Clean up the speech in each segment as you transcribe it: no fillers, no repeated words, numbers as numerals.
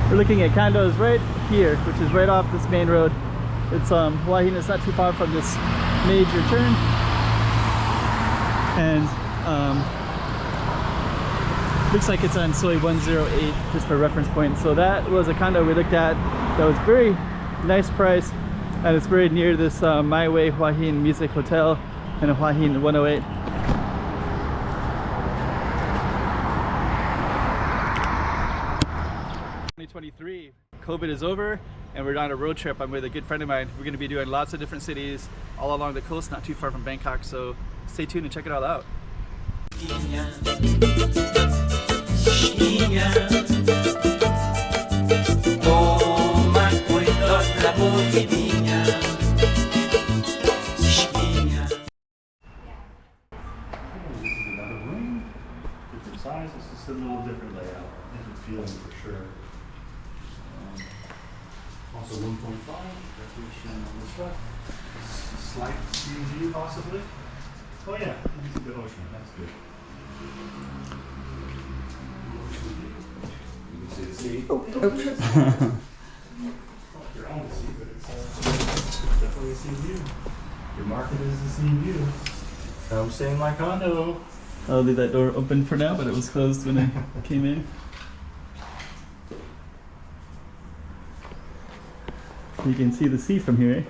We're looking at condos right here, which is right off this main road. It's Hua Hin is not too far from this major turn. And looks like it's on Soy 108, just for reference point. So that was a condo we looked at that was very nice price, and it's very near this My Way Hua Hin Music Hotel and a Hua Hin 108. 2023, COVID is over and we're on a road trip. I'm with a good friend of mine. We're going to be doing lots of different cities all along the coast, not too far from Bangkok, so stay tuned and check it all out. Different size, it's just a little different layout, different feeling for sure. Also 1.5, definition on this one. Slight sea view possibly. Oh yeah, you can see the ocean, that's good. You can see the sea. Oh, you're on the sea, but it's definitely a sea view. Your market is the sea view. I'm staying my condo. I'll leave that door open for now, but it was closed when I came in. You can see the sea from here, eh?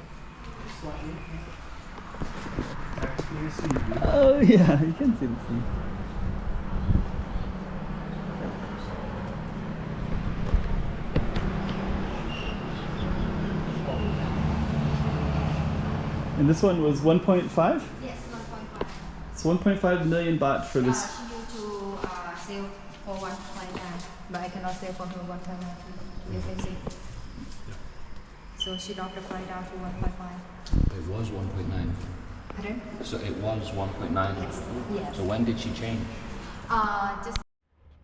Oh yeah, you can see the sea. And this one was 1.5? Yes, 1.5. It's 1.5 million baht for this. She used to sell for 1.9, but I cannot sell for her 1.9. You can see. So she dropped the price down to 1.5. It was 1.9. Pardon? So it was 1.9. Yes. So when did she change? Just.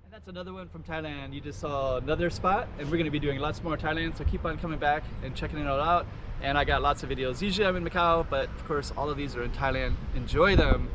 And that's another one from Thailand. You just saw another spot, and we're going to be doing lots more Thailand, so keep on coming back and checking it all out. And I got lots of videos. Usually I'm in Macau, but of course all of these are in Thailand. Enjoy them.